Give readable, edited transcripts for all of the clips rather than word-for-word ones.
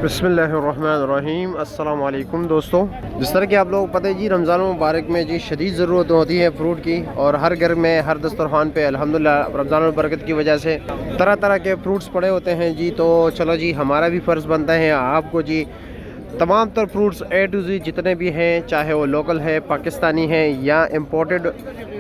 बिस्मिल्लाहिर्रहमानिर्रहीम अस्सलाम वालेकुम दोस्तों। जिस तरह कि आप लोग पता है जी, रमज़ान मुबारक में जी शदीद ज़रूरत होती है फ्रूट की, और हर घर में हर दस्तरखान पे अल्हम्दुलिल्लाह रमज़ान मुबारक की वजह से तरह तरह के फ्रूट्स पड़े होते हैं जी। तो चलो जी, हमारा भी फ़र्ज़ बनता है आपको जी तमाम तर फ्रूट्स A to Z जितने भी हैं, चाहे वो लोकल है, पाकिस्तानी हैं या इम्पोर्टेड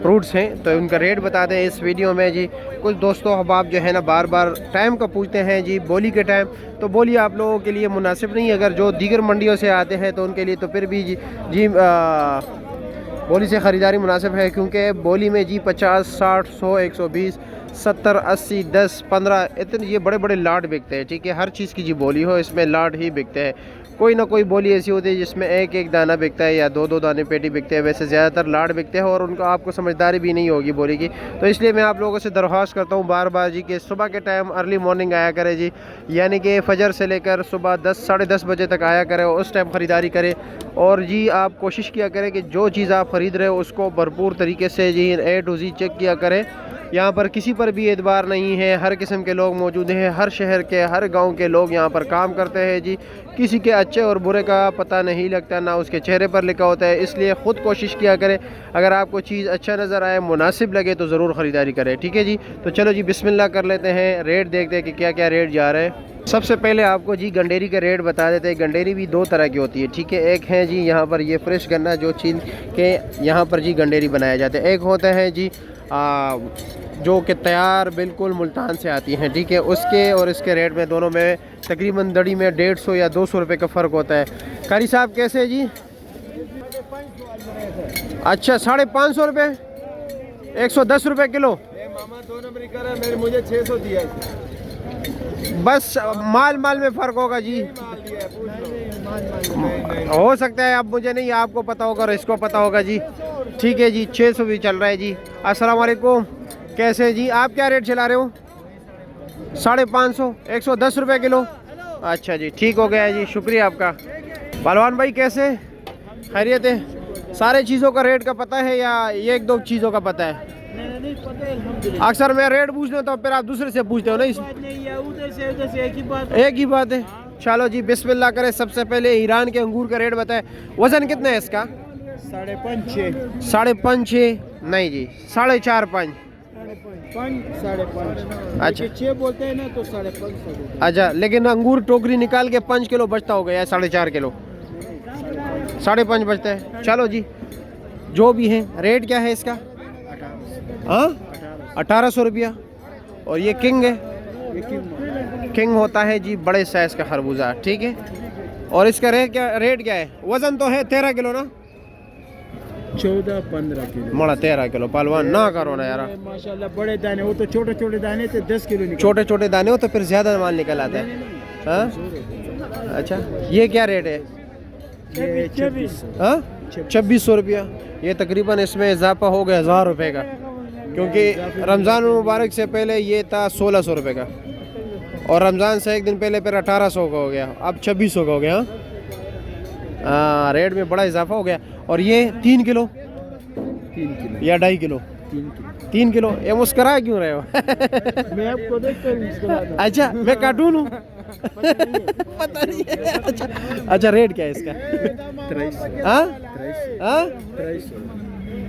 फ्रूट्स हैं, तो उनका रेट बता दें इस वीडियो में जी। कुछ दोस्तों अहबाब जो है ना बार बार टाइम का पूछते हैं जी, बोली के टाइम, तो बोली आप लोगों के लिए मुनासिब नहीं। अगर जो दीगर मंडियों से आते हैं तो उनके लिए तो फिर भी जी बोली से ख़रीदारी मुनासिब है, क्योंकि बोली में जी 50, 60, 100, 120, 70, 80, 10, 15 इतने ये बड़े बड़े लाट बिकते हैं। ठीक है, हर चीज़ की जी बोली हो, इसमें लाट ही बिकते हैं। कोई ना कोई बोली ऐसी होती है जिसमें एक एक दाना बिकता है या दो दो दाने पेटी बिकते हैं। वैसे ज़्यादातर लाट बिकते हैं और उनका आपको समझदारी भी नहीं होगी बोली की। तो इसलिए मैं आप लोगों से दरख्वास्त करता हूँ बार बार जी कि सुबह के टाइम अर्ली मॉर्निंग आया करें जी, यानी कि फजर से लेकर सुबह 10, साढ़े 10 बजे तक आया करें, उस टाइम ख़रीदारी करें। और जी आप कोशिश किया करें कि जो चीज़ आप ख़रीद रहे हो उसको भरपूर तरीके से जी A to Z चेक किया करें। यहाँ पर किसी पर भी एतबार नहीं है, हर किस्म के लोग मौजूद हैं, हर शहर के हर गांव के लोग यहाँ पर काम करते हैं जी। किसी के अच्छे और बुरे का पता नहीं लगता, ना उसके चेहरे पर लिखा होता है। इसलिए ख़ुद कोशिश किया करें, अगर आपको चीज़ अच्छा नज़र आए, मुनासिब लगे तो ज़रूर ख़रीदारी करें। ठीक है जी, तो चलो जी बिस्मिल्लाह कर लेते हैं, रेट देखते हैं कि क्या क्या रेट जा रहे हैं। सबसे पहले आपको जी गंडेरी का रेट बता देते हैं। गंडेरी भी दो तरह की होती है, ठीक है। एक है जी यहाँ पर ये फ्रेश गन्ना जो छील के यहाँ पर जी गंडेरी बनाया जाता है। एक होता है जी जो कि तैयार बिल्कुल मुल्तान से आती हैं, ठीक है। उसके और इसके रेट में दोनों में तकरीबन दड़ी में 150 या 200 रुपये का फ़र्क होता है। कारी साहब कैसे जी? अच्छा, 550 रुपये, 110 रुपये किलो। मामा 2 नंबर करा, मेरे मुझे 600 दिया। बस माल में फ़र्क होगा जी, हो सकता है। अब मुझे नहीं, आपको पता होगा और इसको पता होगा जी। ठीक है जी, 600 भी चल रहा है जी। अस्सलाम वालेकुम, कैसे जी? आप क्या रेट चला रहे हो? 550, 110 रुपये किलो। अच्छा जी, ठीक हो गया है जी, शुक्रिया आपका। पहलवान भाई कैसे, खैरियत है? सारे चीज़ों का रेट का पता है या ये एक दो चीज़ों का पता है? अक्सर मैं रेट पूछ लेता हूँ, फिर आप दूसरे से पूछते हो ना, एक ही बात है। चलो जी बिस्मिल्लाह करें। सबसे पहले ईरान के अंगूर का रेट बताएं। वज़न कितना है इसका? 5.5, 5.5 नहीं जी, 4.5 5। 5.5। अच्छा 6 बोलते हैं ना तो 5.5। अच्छा, लेकिन अंगूर टोकरी निकाल के 5 किलो बचता होगा या 4.5 किलो? 5.5 बचता है। चलो जी, जो भी है, रेट क्या है इसका? हाँ, 1800 रुपया। और ये किंग है, किंग होता है जी बड़े साइज़ का खरबूजा, ठीक है। और इसका रेट क्या है? वज़न तो है 13 किलो ना? 14-15 किलो। मोड़ा 13 किलो। पहलवान ना करो ना यार, माशाल्लाह बड़े दाने, वो तो छोटे छोटे दाने थे, 10 किलो निकले। छोटे छोटे दाने हो तो फिर ज़्यादा माल निकल आता है। हाँ, अच्छा, ये क्या रेट है? 26। हाँ, 2600 रुपया। ये तकरीबन इसमें इजाफा हो गया 1000 रुपये का, क्योंकि रमज़ान मुबारक से पहले ये था 1600 रुपये का, और रमज़ान से एक दिन पहले फिर 1800 का हो गया, अब 2600 का हो गया। हाँ, रेट में बड़ा इजाफा हो गया। और ये 3 किलो 3 किलो या 2.5 किलो? 3 किलो। ये मुस्करा क्यों रहे हो? मैं आपको देखकर मुस्कुराता हूं। अच्छा, मैं कार्टून हूँ? पता नहीं है। अच्छा, रेट क्या है इसका? 23। हाँ,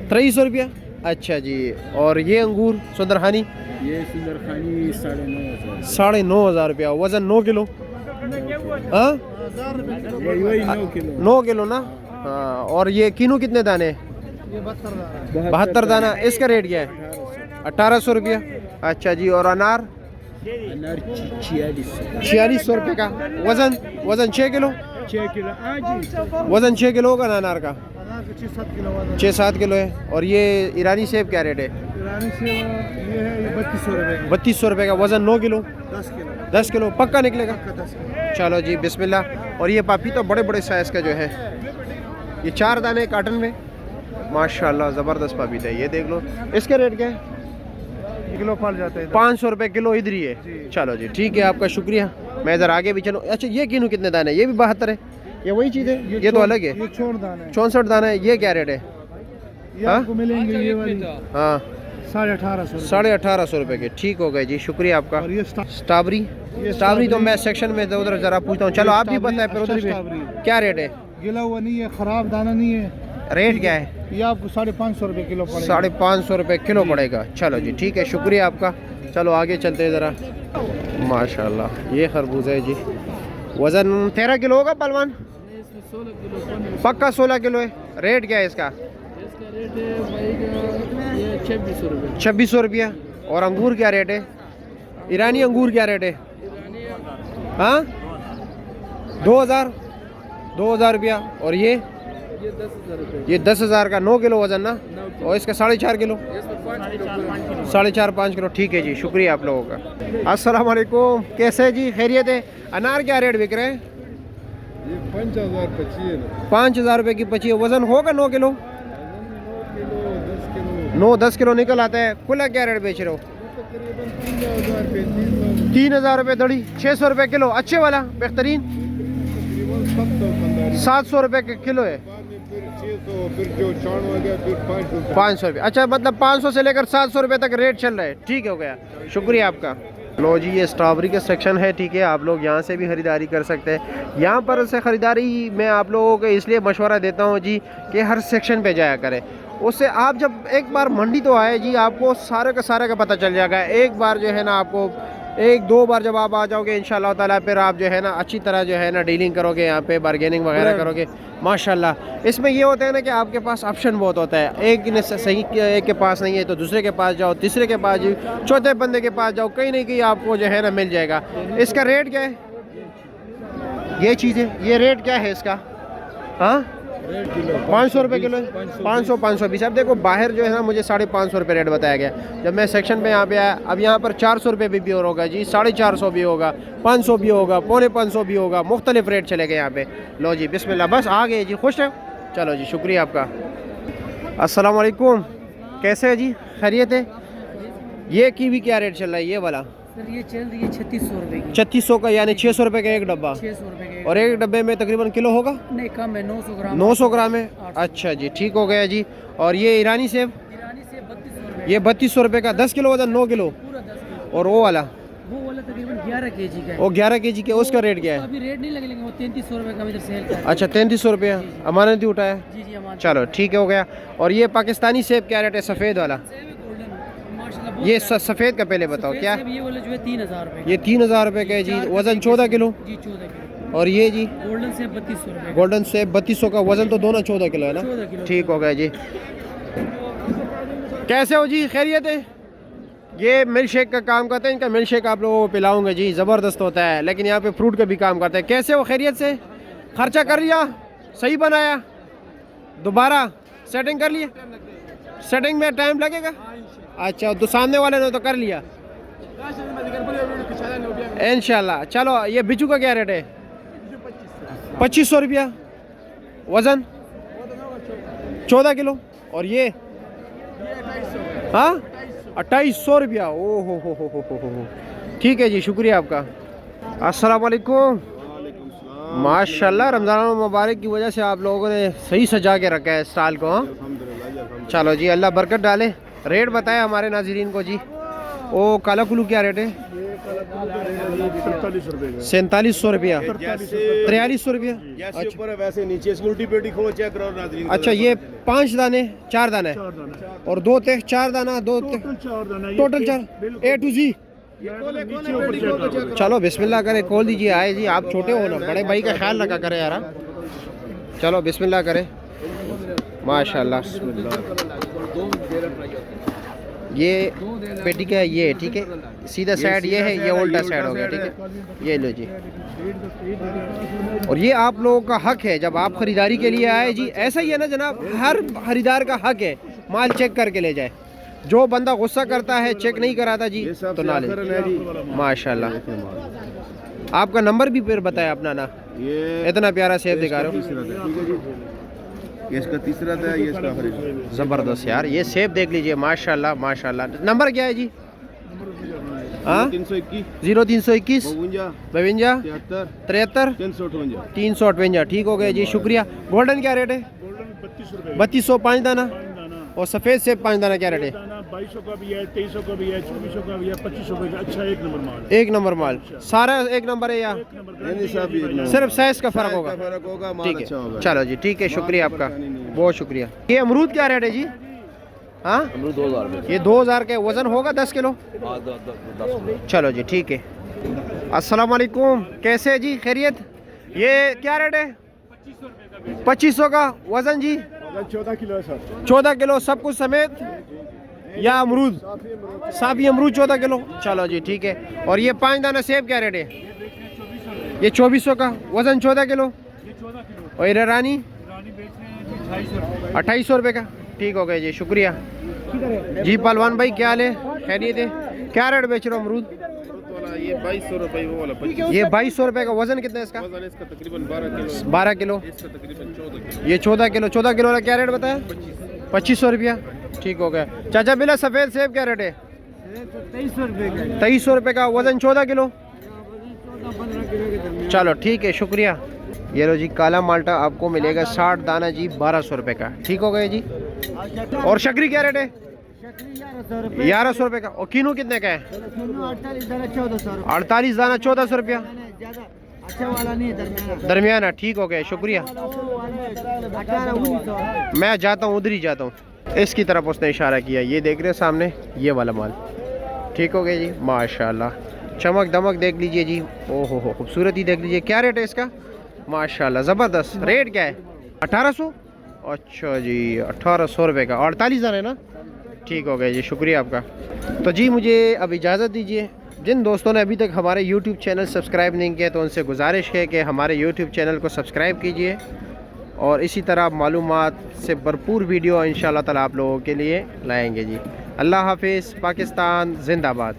2300 रुपया। अच्छा जी। और ये अंगूर सुंदरखानी? ये सुंदरखानी 9,500। 9,500 रुपया। वज़न 9 किलो? हाँ, वही 9 किलो। 9 किलो ना? हाँ। और ये किनू कितने दाने? 72 दाना। इसका रेट क्या है? 1800 रुपया। अच्छा जी। और अनार? अनार 4600। 4600 रुपये का। वज़न 6 किलो? 6 किलो। हाँ जी, वज़न 6 किलो होगा ना अनार का? 6-7 किलो वाला। 6-7 किलो है। और ये ईरानी सेब क्या रेट है? ईरानी से ये है 3200 रुपये। 3200 रुपये का। वज़न 9 किलो? 10 किलो। 10 किलो पक्का निकलेगा? 10 किलो। चलो जी बिस्मिल्लाह। और ये पपीता बड़े बड़े साइज़ का जो है, ये 4 दाने कार्टन में, माशाल्लाह ज़बरदस्त पपीता है। ये देख लो, इसका रेट क्या है? किलो फल जाते हैं 500 रुपये किलो इधर ही है। चलो जी ठीक है, आपका शुक्रिया। मैं इधर आगे भी चलूँ। अच्छा, ये किनू कितने दाने? ये भी 72 है? ये वही चीज़ है? ये तो अलग है। ये 64 दाने। 64 दाना है। ये क्या रेट है? ये आपको मिलेंगे ये वाली हाँ, 1850 1850 रुपये के। ठीक हो गए जी, शुक्रिया आपका। और ये स्ट्रॉबेरी स्ट्रॉबेरी तो मैं सेक्शन में उधर ज़रा पूछता हूँ। चलो आप भी बताएं फिर उधर भी क्या रेट है? गिला हुआ नहीं है, खराब दाना नहीं है। रेट क्या है? ये आपको 550 रुपये किलो पड़ेगा। 550 रुपये किलो पड़ेगा। चलो जी ठीक है, शुक्रिया आपका। चलो आगे चलते हैं ज़रा। माशाल्लाह ये खरबूजा है जी। वज़न 13 किलो होगा पहलवान? पक्का 16 किलो है। रेट क्या है इसका? 2600 रुपया। और अंगूर क्या रेट है? ईरानी अंगूर क्या रेट है? हाँ 2000 रुपया। और ये 10,000 का 9 किलो वज़न ना, और इसका 4.5 किलो 4.5 किलो। ठीक है जी, शुक्रिया आप लोगों का। अस्सलाम वालेकुम, कैसे है जी, खैरियत है? अनार क्या रेट बिक रहे हैं? ये 5,000 रुपये की 25। वज़न होगा 9 किलो? 9-10 किलो निकल आता है। खुला क्या रेट बेच रहे हो? 3,000 रुपये दड़ी, 600 रुपये किलो। अच्छे वाला बेहतरीन 700 रुपये के किलो है। 500 रुपये। अच्छा, मतलब 500 से लेकर 700 रुपये तक रेट चल रहा है। ठीक हो गया, शुक्रिया आपका। लो जी, ये स्ट्रॉबेरी का सेक्शन है। ठीक है, आप लोग यहाँ से भी ख़रीदारी कर सकते हैं। यहाँ पर से ख़रीदारी मैं आप लोगों को इसलिए मशवरा देता हूँ जी कि हर सेक्शन पे जाया करें। उससे आप जब एक बार मंडी तो आए जी, आपको सारे का पता चल जाएगा। एक बार जो है ना, आपको 1-2 बार जब आप आ जाओगे इंशाल्लाह ताला, फिर आप जो है ना अच्छी तरह जो है ना डीलिंग करोगे, यहाँ पे बार्गेनिंग वगैरह करोगे माशाल्लाह। इसमें ये होता है ना कि आपके पास ऑप्शन बहुत होता है। एक ने सही एक के पास नहीं है तो दूसरे के पास जाओ, तीसरे के पास जाओ, चौथे बंदे के पास जाओ, कहीं नहीं कहीं आपको जो है ना मिल जाएगा। इसका रेट क्या है? ये चीज़ें, ये रेट क्या है इसका? हाँ 500 रुपये किलो है। 500-520। अब देखो बाहर जो है ना मुझे 550 रुपये रेट बताया गया। जब मैं सेक्शन में यहाँ पे आया, अब यहाँ पर 400 रुपये भी और होगा जी, 450 भी होगा, 500 भी होगा, 450 भी होगा। मुख्तलिफ रेट चले गए यहाँ पे। लो जी बिस्मिल्लाह, बस आ गए जी, खुश है? चलो जी, शुक्रिया आपका। अस्सलाम वालेकुम, कैसे है जी, खैरियत है? ये कीवी क्या रेट चल रहा है ये वाला? सर ये चल रही है 3600 रुपये की। 3600 का, यानी 600 रुपये का एक डब्बा। 600 रुपये का। और एक डब्बे में तकरीबन किलो होगा? नहीं, कम है, 900 ग्राम। 900 ग्राम है। अच्छा जी, ठीक हो गया जी। और ये ईरानी सेब? ईरानी सेब 3200 रुपये। ये 3200 रुपये का। 10 किलो वजन? 9 किलो पूरा 10 किलो। और वो वाला तकरीबन 11 kg का है। वो 11 kg के, उसका रेट क्या है? अभी रेट नहीं लगे, लेकिन वो 3300 रुपये का इधर सेल का है। अच्छा 3300 रुपये अमानती उठाया। जी जी, हमारे चलो ठीक हो गया। और ये पाकिस्तानी सेब क्या रेट है, सफ़ेद वाला? माशाल्लाह ये सफ़ेद का पहले बताओ क्या? ये वाला जो है 3000 रुपये। ये 3000 रुपये का है जी। वज़न 14 किलो। जी 14 किलो। और ये जी गोल्डन सेब 3200 रुपये। गोल्डन सेब 3200 का। वज़न तो दोनों 14 किलो है ना? 14 किलो। ठीक हो गया जी। कैसे हो जी, खैरियत है? ये मिल्क शेक का काम करते हैं। इनका मिल्क शेक आप लोगों को पिलाऊंगा जी, ज़बरदस्त होता है। लेकिन यहाँ पे फ्रूट का भी काम करते हैं। कैसे हो, खैरियत से? खर्चा कर लिया, सही बनाया, दोबारा सेटिंग कर लिया? सेटिंग में टाइम लगेगा? अच्छा, तो सामने वाले ने तो कर लिया इंशाल्लाह। चलो, ये बिचू का क्या रेट है? 2500 रुपया। वज़न 14 किलो। और ये हाँ 2800 रुपया। ओ हो। ठीक है जी, शुक्रिया आपका। अस्सलाम वालेकुम। माशाल्लाह, रमज़ान मुबारक की वजह से आप लोगों ने सही सजा के रखा है स्टॉल को। हाँ चलो जी, अल्लाह बरकत डाले। रेट बताया हमारे नाज़रीन को जी। ओ काला कुल्लू क्या रेट है? 4700 रुपया। 4300 रुपया। ऊपर वैसे नीचे उल्टी पेटी खोलो, चेक करो नाज़रीन। अच्छा, ये 5 दाने 4 दाने और 2 थे 4 दाना 2 थे टोटल 4 A to Z। चलो बिस्मिल्लाह करें, खोल दीजिए। आए जी, आप छोटे हो ना, बड़े भाई का ख्याल रखा करें यार। चलो बिस्मिल्लाह करें। माशाल्लाह, ये पेटी का ये है। ठीक है, सीधा साइड ये है, ये उल्टा साइड हो गया। ठीक है, ये लो जी। और ये आप लोगों का हक है जब आप ख़रीदारी के लिए आए जी। ऐसा ही है ना जनाब, हर ख़रीदार का हक है माल चेक करके ले जाए। जो बंदा गुस्सा करता है, चेक नहीं कराता जी, तो ना ले। माशाल्लाह, आपका नंबर भी फिर बताया अपना ना। ये इतना प्यारा सेब दिखा रहे हो। ये इसका तीसरा था, ये इसका आखिरी। ज़बरदस्त यार, ये सेब देख लीजिए माशाल्लाह माशाल्लाह। नंबर क्या है जी? हाँ 321 0321 52 73 358। ठीक हो गया जी, शुक्रिया। गोल्डन क्या रेट है? 3200 5 दाना। और सफ़ेद सेब 5 दाना क्या रेट है? 2200 का भी है, 2300 का भी है, 2400 का भी है, 2500 का भी है। अच्छा एक नंबर माल है। एक नंबर माल सारा एक नंबर है या एक नंबर यानी सब एक नंबर। सिर्फ साइज का फर्क होगा? फर्क होगा, माल ठीक अच्छा है होगा। चलो जी, ठीक है, शुक्रिया आपका, बहुत शुक्रिया। ये अमरूद क्या रेट है जी? हाँ अमरूद 2000 ये 2000 के वजन होगा 10 किलो? चलो जी ठीक है। अस्सलाम वालेकुम, कैसे है जी, खैरियत? ये क्या रेट है? 2500 का वजन जी? 14 किलो है सर। 14 किलो सब कुछ समेत या अमरूद? साफी अमरूद 14 किलो। चलो जी ठीक है। और ये 5 दाना सेब क्या रेट है? ये 2400 का वजन 14 किलो। और ये रानी 2800 रुपये का। ठीक हो गया जी, शुक्रिया जी। पहलवान भाई क्या हाल है, खैरियत है? क्या रेट बेच रहे हो अमरूद? ये 2200 रुपये वो वाला 25। ये 2200 रुपये का। वजन कितना है इसका? वजन इसका तकरीबन 12 किलो। 12 किलो। इसका तकरीबन 14 किलो। ये 14 किलो। 14 किलो वाला क्या रेट बताया? 2500 रुपया। ठीक हो गया। चाचा बिला सफ़ेद सेब क्या रेट है? 2300 रुपये का। 2300 रुपये का, वजन 14 किलो। 15 किलो के दरमियान। चलो ठीक है, शुक्रिया। ये लो जी, काला माल्टा आपको मिलेगा 60 दाना जी 1200 रुपये का। ठीक हो गया जी। और शकरी क्या रेट है? 1100 रुपये का। और कीनू कितने का है? 48 दाना 1400 रुपये। 48 दाना 1400 रुपया। ज्यादा अच्छा वाला नहीं है, दरमियाना। ठीक हो गया, शुक्रिया। 18-1900। मैं जाता हूँ, उधर ही जाता हूँ। इसकी तरफ उसने इशारा किया, ये देख रहे हो सामने, ये वाला माल। ठीक हो गया जी, माशाल्लाह। चमक दमक देख लीजिए जी, ओहो हो, खूबसूरत ही देख लीजिए। क्या रेट है इसका? माशाल्लाह ज़बरदस्त। रेट क्या है? 1800। अच्छा जी, 1800 रुपये का। 48 दाना है ना? ठीक हो गया जी, शुक्रिया आपका। तो जी मुझे अब इजाज़त दीजिए। जिन दोस्तों ने अभी तक हमारे YouTube चैनल सब्सक्राइब नहीं किया तो उनसे गुजारिश है कि हमारे YouTube चैनल को सब्सक्राइब कीजिए और इसी तरह मालूमात से भरपूर वीडियो इंशाअल्लाह ताला आप लोगों के लिए लाएंगे जी। अल्लाह हाफिज़। पाकिस्तान जिंदाबाद।